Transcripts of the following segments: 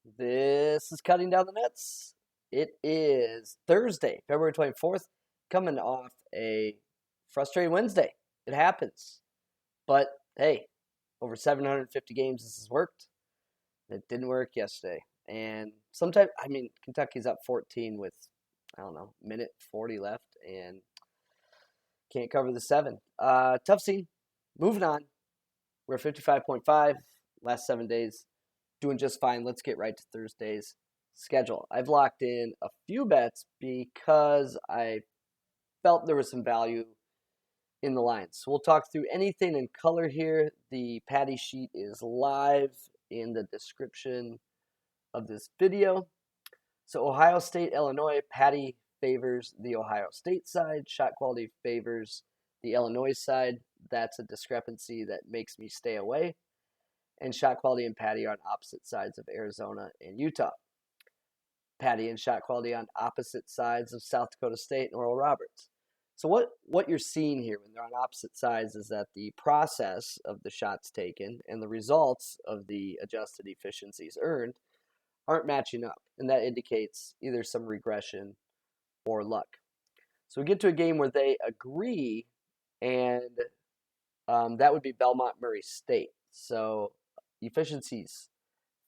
This is Cutting Down the Nets. It is Thursday, February 24th, coming off a frustrating Wednesday. It happens. But hey, over 750 games, this has worked. It didn't work yesterday. And sometimes, Kentucky's up 14 with, minute 40 left and can't cover the seven. Tough scene. Moving on. We're 55.5 last 7 days. Doing just fine. Let's get right to Thursday's schedule. I've locked in a few bets because I felt there was some value in the lines. So we'll talk through anything in color here. The Paddy sheet is live in the description of this video. So Ohio State, Illinois, Paddy favors the Ohio State side. Shot quality favors the Illinois side. That's a discrepancy that makes me stay away. And shot quality and Paddy are on opposite sides of Arizona and Utah. Paddy and shot quality on opposite sides of South Dakota State and Oral Roberts. So what you're seeing here when they're on opposite sides is that the process of the shots taken and the results of the adjusted efficiencies earned aren't matching up. And that indicates either some regression or luck. So we get to a game where they agree, and that would be Belmont-Murray State. So efficiencies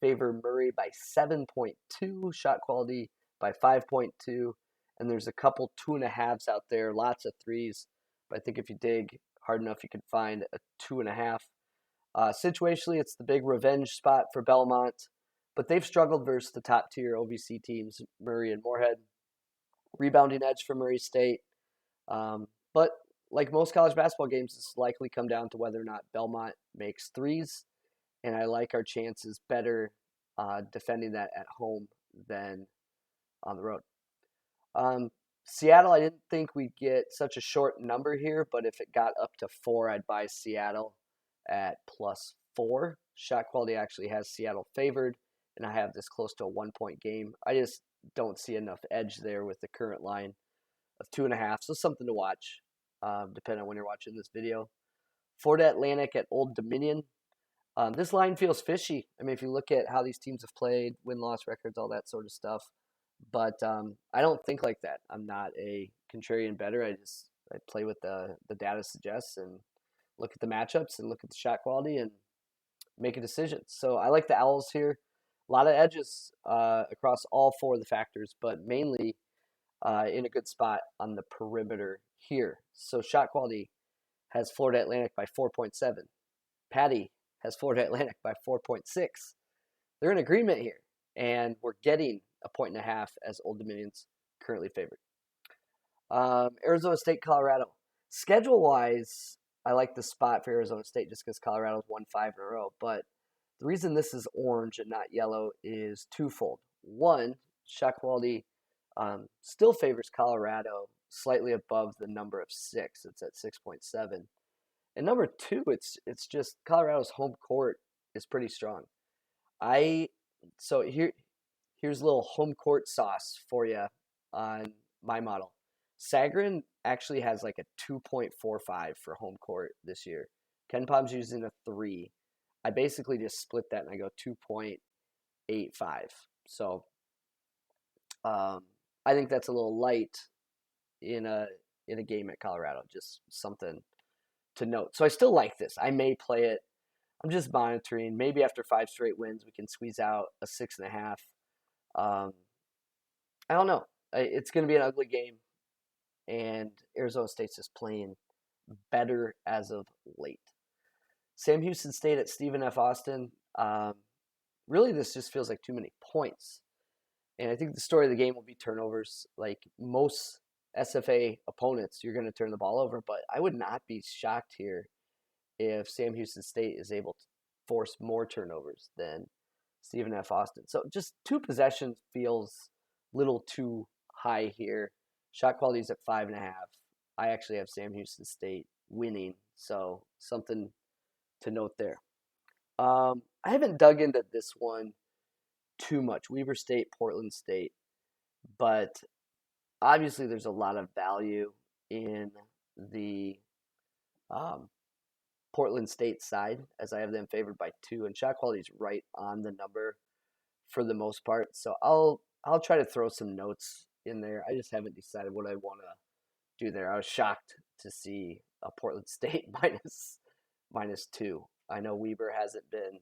favor Murray by 7.2, shot quality by 5.2, and there's a couple 2.5s out there, lots of threes. But I think if you dig hard enough, you can find a 2.5. Situationally, it's the big revenge spot for Belmont, but they've struggled versus the top tier OVC teams, Murray and Moorhead. Rebounding edge for Murray State. But like most college basketball games, it's likely come down to whether or not Belmont makes threes. And I like our chances better defending that at home than on the road. Seattle, I didn't think we'd get such a short number here, but if it got up to 4, I'd buy Seattle at +4. Shot quality actually has Seattle favored, and I have this close to a 1-point game. I just don't see enough edge there with the current line of 2.5, so something to watch, depending on when you're watching this video. Florida Atlantic at Old Dominion. This line feels fishy. I mean, if you look at how these teams have played, win-loss records, all that sort of stuff. But I don't think like that. I'm not a contrarian bettor. I play what the data suggests and look at the matchups and look at the shot quality and make a decision. So I like the Owls here. A lot of edges across all 4 of the factors, but mainly in a good spot on the perimeter here. So shot quality has Florida Atlantic by 4.7. Paddy has Florida Atlantic by 4.6. They're in agreement here, and we're getting a 1.5 as Old Dominion's currently favored. Arizona State, Colorado. Schedule-wise, I like the spot for Arizona State just because Colorado's won 5 in a row. But the reason this is orange and not yellow is twofold. One, shot quality still favors Colorado slightly above the number of 6. It's at 6.7. And number 2, it's just Colorado's home court is pretty strong. Here's a little home court sauce for you on my model. Sagarin actually has like a 2.45 for home court this year. KenPom's using a 3. I basically just split that and I go 2.85. So I think that's a little light in a game at Colorado. Just something to note. So I still like this. I may play it. I'm just monitoring. Maybe after 5 straight wins, we can squeeze out a 6.5. I don't know. It's going to be an ugly game, and Arizona State's just playing better as of late. Sam Houston State at Stephen F. Austin. Really, this just feels like too many points. And I think the story of the game will be turnovers. Like most SFA opponents, you're going to turn the ball over, but I would not be shocked here if Sam Houston State is able to force more turnovers than Stephen F. Austin. So just 2 possessions feels a little too high here. Shot quality is at 5.5. I actually have Sam Houston State winning, so something to note there. I haven't dug into this one too much, Weber State, Portland State, but obviously there's a lot of value in the Portland State side, as I have them favored by 2, and shot quality is right on the number for the most part. So I'll try to throw some notes in there. I just haven't decided what I want to do there. I was shocked to see a Portland State minus 2. I know Weber hasn't been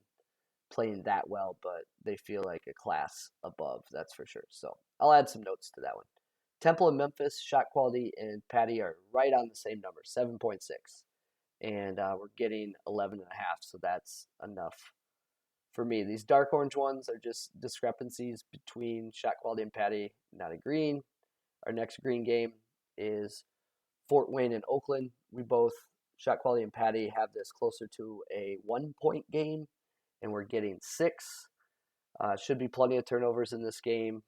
playing that well, but they feel like a class above, that's for sure. So I'll add some notes to that one. Temple and Memphis, shot quality and Paddy are right on the same number, 7.6. And we're getting 11.5, so that's enough for me. These dark orange ones are just discrepancies between shot quality and Paddy not agreeing. Our next green game is Fort Wayne and Oakland. We both, shot quality and Paddy, have this closer to a 1 point game, and we're getting 6. Should be plenty of turnovers in this game.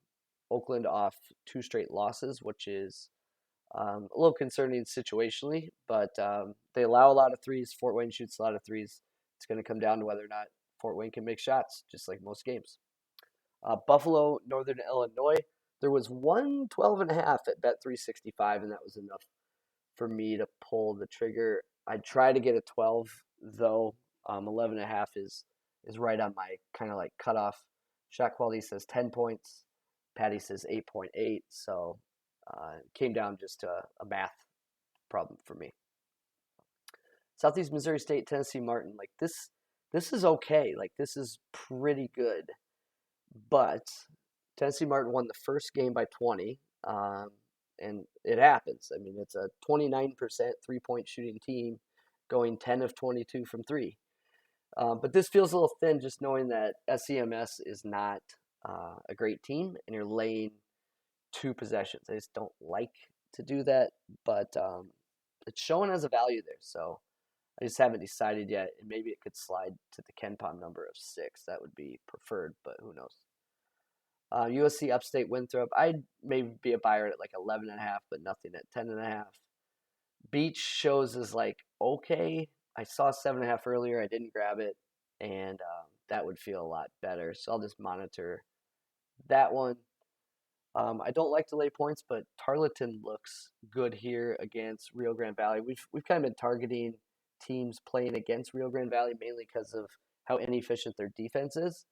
Oakland off 2 straight losses, which is a little concerning situationally, but they allow a lot of threes. Fort Wayne shoots a lot of threes. It's going to come down to whether or not Fort Wayne can make shots, just like most games. Buffalo, Northern Illinois. There was 112.5 at Bet365, and that was enough for me to pull the trigger. I'd try to get a 12, though. 11.5 is right on my kind of like cutoff. Shot quality says 10 points. Paddy says 8.8. So it came down just to a math problem for me. Southeast Missouri State, Tennessee Martin. Like this is okay. Like this is pretty good. But Tennessee Martin won the first game by 20. And it happens. I mean, it's a 29% 3-point shooting team going 10 of 22 from 3. But this feels a little thin just knowing that SEMS is not a great team and you're laying 2 possessions. I just don't like to do that, but it's showing as a value there. So I just haven't decided yet. And maybe it could slide to the KenPom number of 6. That would be preferred, but who knows. USC Upstate Winthrop. I'd maybe be a buyer at like 11.5, but nothing at 10.5. Beach shows is like okay. I saw 7.5 earlier. I didn't grab it, and that would feel a lot better. So I'll just monitor that one. I don't like to lay points, but Tarleton looks good here against Rio Grande Valley. We've kind of been targeting teams playing against Rio Grande Valley mainly because of how inefficient their defense is.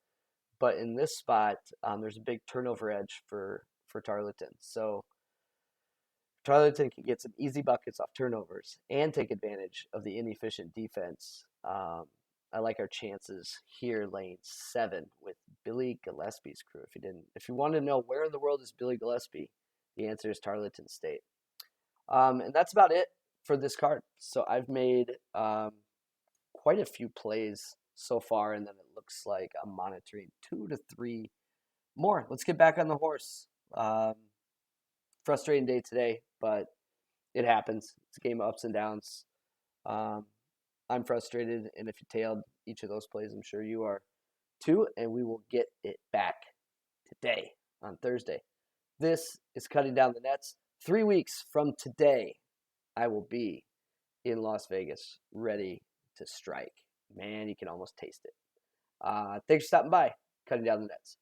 But in this spot, there's a big turnover edge for Tarleton. So Tarleton can get some easy buckets off turnovers and take advantage of the inefficient defense. I like our chances here, laying 7 with Billy Gillespie's crew. If you want to know where in the world is Billy Gillespie, the answer is Tarleton State. And that's about it for this card. So I've made quite a few plays so far, and then it looks like I'm monitoring 2 to 3 more. Let's get back on the horse. Frustrating day today, but it happens. It's a game of ups and downs. I'm frustrated, and if you tailed each of those plays, I'm sure you are too, and we will get it back today on Thursday. This is Cutting Down the Nets. 3 weeks from today, I will be in Las Vegas, ready to strike. Man, you can almost taste it. Thanks for stopping by, Cutting Down the Nets.